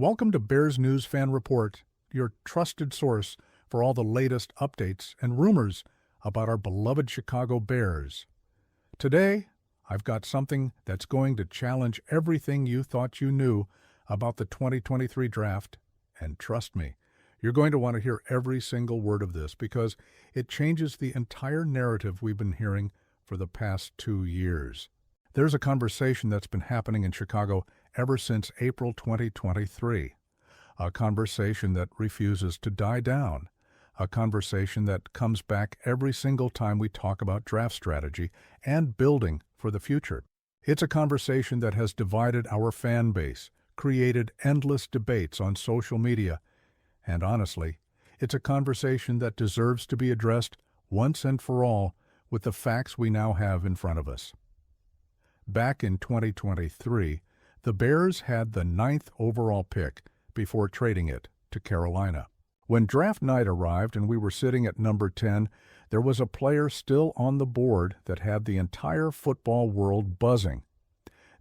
Welcome to Bears News Fan Report, your trusted source for all the latest updates and rumors about our beloved Chicago Bears. Today, I've got something that's going to challenge everything you thought you knew about the 2023 draft, and trust me, you're going to want to hear every single word of this because it changes the entire narrative we've been hearing for the past 2 years. There's a conversation that's been happening in Chicago ever since April 2023, a conversation that refuses to die down, a conversation that comes back every single time we talk about draft strategy and building for the future. It's a conversation that has divided our fan base, created endless debates on social media, and honestly, it's a conversation that deserves to be addressed once and for all with the facts we now have in front of us. Back in 2023, the Bears had the 9th overall pick before trading it to Carolina. When draft night arrived and we were sitting at number 10, there was a player still on the board that had the entire football world buzzing.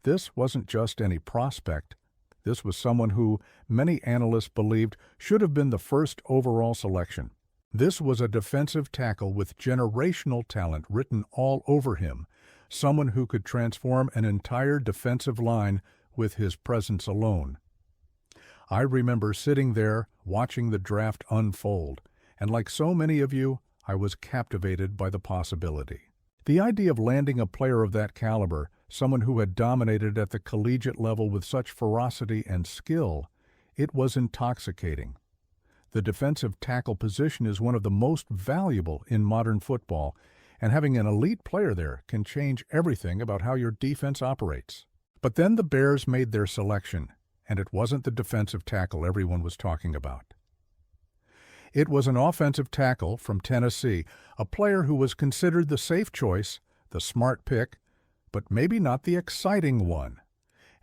This wasn't just any prospect. This was someone who many analysts believed should have been the first overall selection. This was a defensive tackle with generational talent written all over him, someone who could transform an entire defensive line with his presence alone. I remember sitting there watching the draft unfold, and like so many of you, I was captivated by the possibility. The idea of landing a player of that caliber, someone who had dominated at the collegiate level with such ferocity and skill, it was intoxicating. The defensive tackle position is one of the most valuable in modern football, and having an elite player there can change everything about how your defense operates. But then the Bears made their selection, and it wasn't the defensive tackle everyone was talking about. It was an offensive tackle from Tennessee, a player who was considered the safe choice, the smart pick, but maybe not the exciting one.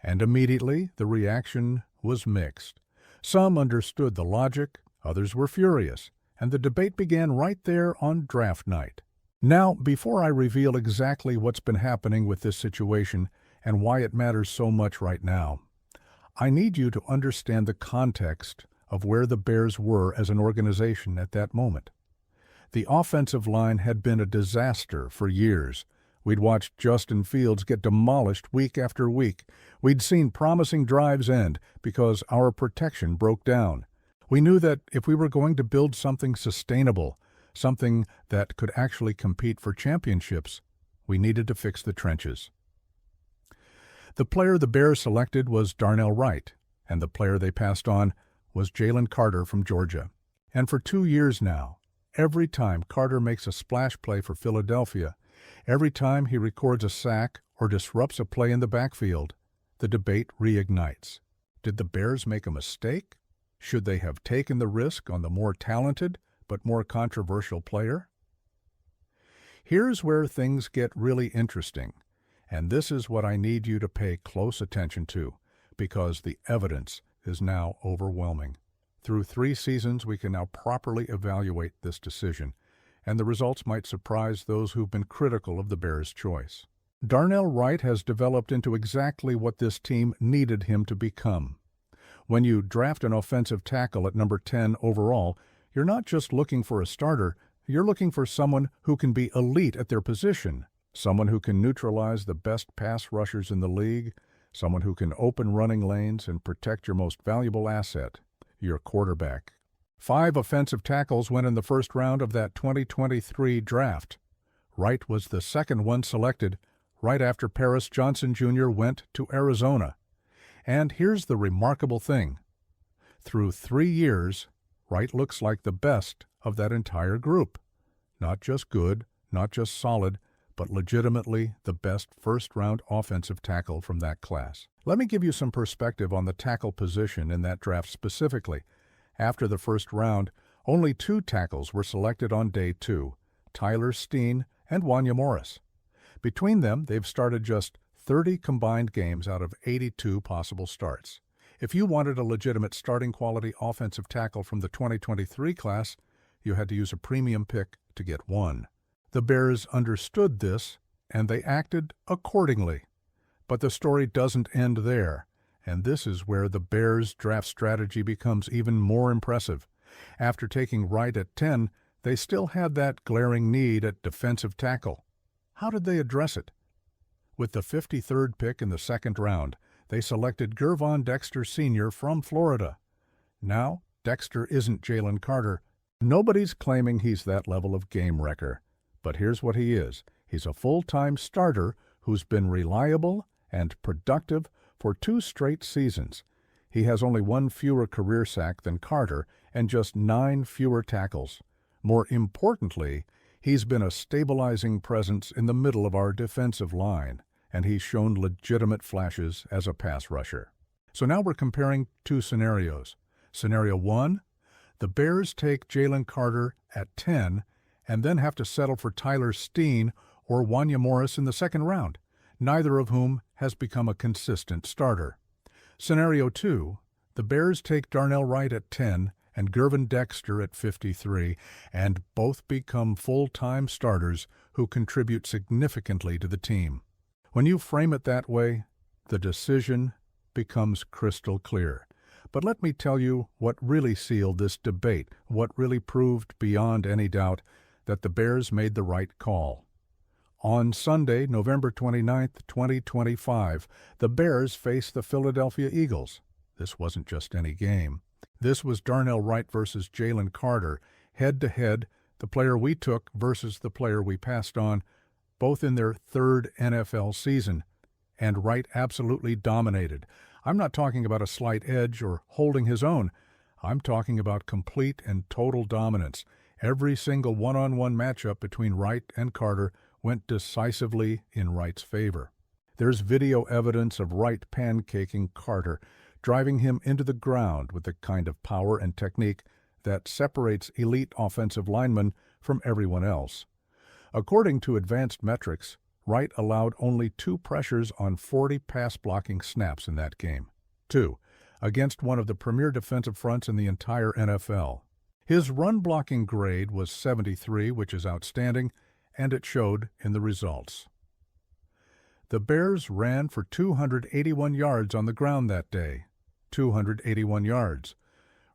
And immediately the reaction was mixed. Some understood the logic, others were furious, and the debate began right there on draft night. Now, before I reveal exactly what's been happening with this situation and why it matters so much right now, I need you to understand the context of where the Bears were as an organization at that moment. The offensive line had been a disaster for years. We'd watched Justin Fields get demolished week after week. We'd seen promising drives end because our protection broke down. We knew that if we were going to build something sustainable, something that could actually compete for championships, we needed to fix the trenches. The player the Bears selected was Darnell Wright, and the player they passed on was Jalen Carter from Georgia. And for 2 years now, every time Carter makes a splash play for Philadelphia, every time he records a sack or disrupts a play in the backfield, the debate reignites. Did the Bears make a mistake? Should they have taken the risk on the more talented but more controversial player? Here's where things get really interesting, and this is what I need you to pay close attention to, because the evidence is now overwhelming. Through 3 seasons, we can now properly evaluate this decision, and the results might surprise those who've been critical of the Bears' choice. Darnell Wright has developed into exactly what this team needed him to become. When you draft an offensive tackle at number 10 overall, you're not just looking for a starter, you're looking for someone who can be elite at their position, someone who can neutralize the best pass rushers in the league, someone who can open running lanes and protect your most valuable asset, your quarterback. 5 offensive tackles went in the first round of that 2023 draft. Wright was the second one selected, right after Paris Johnson Jr. went to Arizona. And here's the remarkable thing. Through 3 years, Wright looks like the best of that entire group. Not just good, not just solid, but legitimately the best first-round offensive tackle from that class. Let me give you some perspective on the tackle position in that draft specifically. After the first round, only 2 tackles were selected on day 2, Tyler Steen and Wanya Morris. Between them, they've started just 30 combined games out of 82 possible starts. If you wanted a legitimate starting quality offensive tackle from the 2023 class, you had to use a premium pick to get one. The Bears understood this, and they acted accordingly. But the story doesn't end there, And this is where the Bears' draft strategy becomes even more impressive. After taking Wright at 10, they still had that glaring need at defensive tackle. How did they address it? With the 53rd pick in the second round, they selected Gervon Dexter Sr. from Florida. Now, Dexter isn't Jalen Carter. Nobody's claiming he's that level of game wrecker. But here's what he is. He's a full-time starter who's been reliable and productive for 2 straight seasons. He has only 1 fewer career sack than Carter and just 9 fewer tackles. More importantly, he's been a stabilizing presence in the middle of our defensive line, and he's shown legitimate flashes as a pass rusher. So now we're comparing 2 scenarios. Scenario 1, the Bears take Jalen Carter at 10 and then have to settle for Tyler Steen or Wanya Morris in the second round, neither of whom has become a consistent starter. Scenario 2, the Bears take Darnell Wright at 10 and Gervon Dexter at 53, and both become full-time starters who contribute significantly to the team. When you frame it that way, the decision becomes crystal clear. But let me tell you what really sealed this debate, what really proved beyond any doubt that the Bears made the right call. On Sunday, November 29, 2025, the Bears faced the Philadelphia Eagles. This wasn't just any game. This was Darnell Wright versus Jalen Carter, head-to-head, the player we took versus the player we passed on, both in their 3rd NFL season. And Wright absolutely dominated. I'm not talking about a slight edge or holding his own. I'm talking about complete and total dominance. Every single one-on-one matchup between Wright and Carter went decisively in Wright's favor. There's video evidence of Wright pancaking Carter, driving him into the ground with the kind of power and technique that separates elite offensive linemen from everyone else. According to advanced metrics, Wright allowed only 2 pressures on 40 pass-blocking snaps in that game. 2, against one of the premier defensive fronts in the entire NFL. His run-blocking grade was 73, which is outstanding, and it showed in the results. The Bears ran for 281 yards on the ground that day. 281 yards.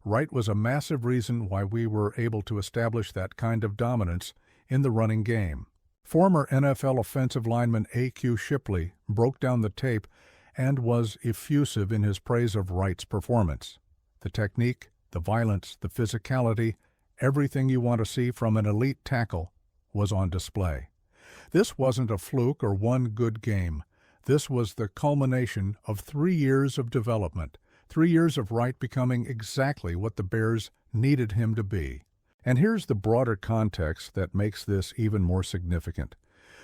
Wright was a massive reason why we were able to establish that kind of dominance in the running game. Former NFL offensive lineman A.Q. Shipley broke down the tape and was effusive in his praise of Wright's performance. The technique, the violence, the physicality, everything you want to see from an elite tackle was on display. This wasn't a fluke or one good game. This was the culmination of 3 years of development, 3 years of Wright becoming exactly what the Bears needed him to be. And here's the broader context that makes this even more significant.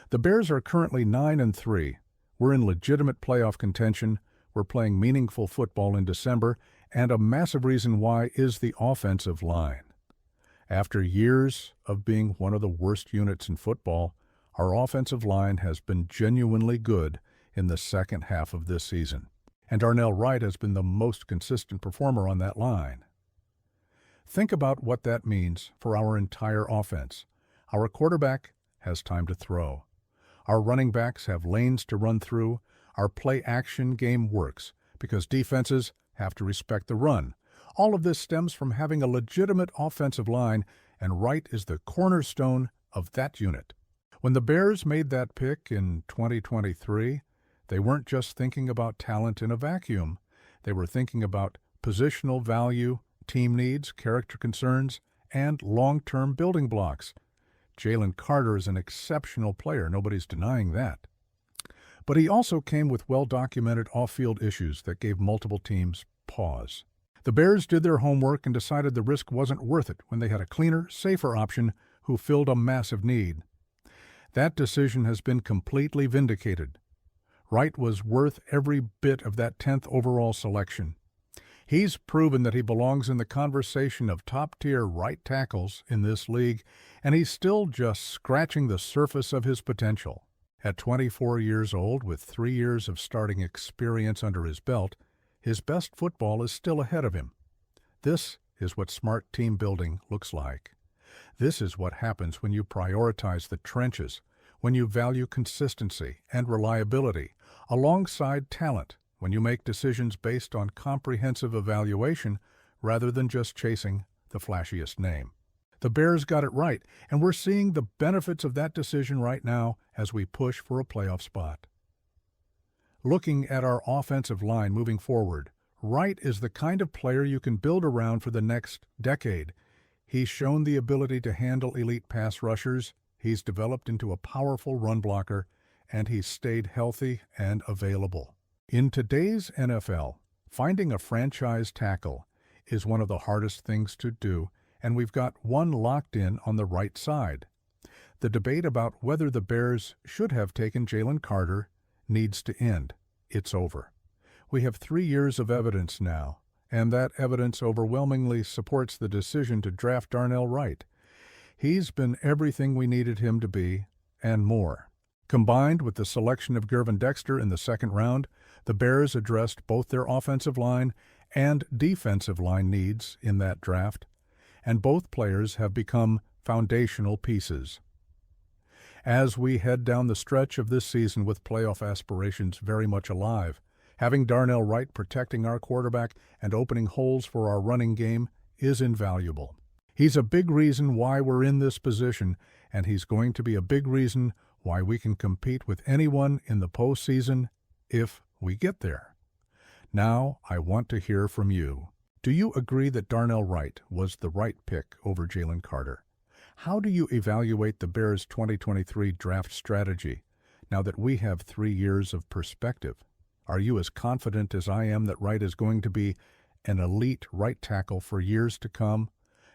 The Bears are currently 9-3. We're in legitimate playoff contention. We're playing meaningful football in December, and a massive reason why is the offensive line. After years of being one of the worst units in football, our offensive line has been genuinely good in the second half of this season, and Darnell Wright has been the most consistent performer on that line. Think about what that means for our entire offense. Our quarterback has time to throw. Our running backs have lanes to run through. Our play-action game works because defenses have to respect the run. All of this stems from having a legitimate offensive line, and Wright is the cornerstone of that unit. When the Bears made that pick in 2023, they weren't just thinking about talent in a vacuum. They were thinking about positional value, team needs, character concerns, and long-term building blocks. Jalen Carter is an exceptional player, nobody's denying that. But he also came with well-documented off-field issues that gave multiple teams pause. The Bears did their homework and decided the risk wasn't worth it when they had a cleaner, safer option who filled a massive need. That decision has been completely vindicated. Wright was worth every bit of that 10th overall selection. He's proven that he belongs in the conversation of top-tier right tackles in this league, and he's still just scratching the surface of his potential. At 24 years old, with 3 years of starting experience under his belt, his best football is still ahead of him. This is what smart team building looks like. This is what happens when you prioritize the trenches, when you value consistency and reliability alongside talent. when you make decisions based on comprehensive evaluation rather than just chasing the flashiest name. The Bears got it right, and we're seeing the benefits of that decision right now as we push for a playoff spot. Looking at our offensive line moving forward, Wright is the kind of player you can build around for the next decade. He's shown the ability to handle elite pass rushers, he's developed into a powerful run blocker, and he's stayed healthy and available. In today's NFL, finding a franchise tackle is one of the hardest things to do, and we've got one locked in on the right side. The debate about whether the Bears should have taken Jalen Carter needs to end. It's over. We have 3 years of evidence now, and that evidence overwhelmingly supports the decision to draft Darnell Wright. He's been everything we needed him to be, and more. Combined with the selection of Gervon Dexter in the second round, the Bears addressed both their offensive line and defensive line needs in that draft, and both players have become foundational pieces. As we head down the stretch of this season with playoff aspirations very much alive, having Darnell Wright protecting our quarterback and opening holes for our running game is invaluable. He's a big reason why we're in this position, and he's going to be a big reason why we can compete with anyone in the postseason if we get there. Now, I want to hear from you. Do you agree that Darnell Wright was the right pick over Jalen Carter? How do you evaluate the Bears' 2023 draft strategy now that we have 3 years of perspective? Are you as confident as I am that Wright is going to be an elite right tackle for years to come?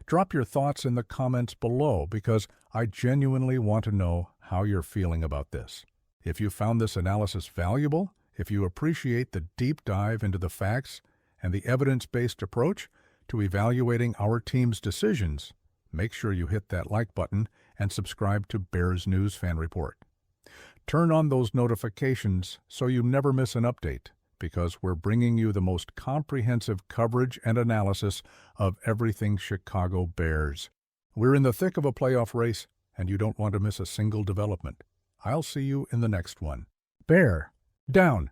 Drop your thoughts in the comments below because I genuinely want to know how you're feeling about this. If you found this analysis valuable, if you appreciate the deep dive into the facts and the evidence-based approach to evaluating our team's decisions, make sure you hit that like button and subscribe to Bears News Fan Report. Turn on those notifications so you never miss an update, because we're bringing you the most comprehensive coverage and analysis of everything Chicago Bears. We're in the thick of a playoff race, and you don't want to miss a single development. I'll see you in the next one. Bear down.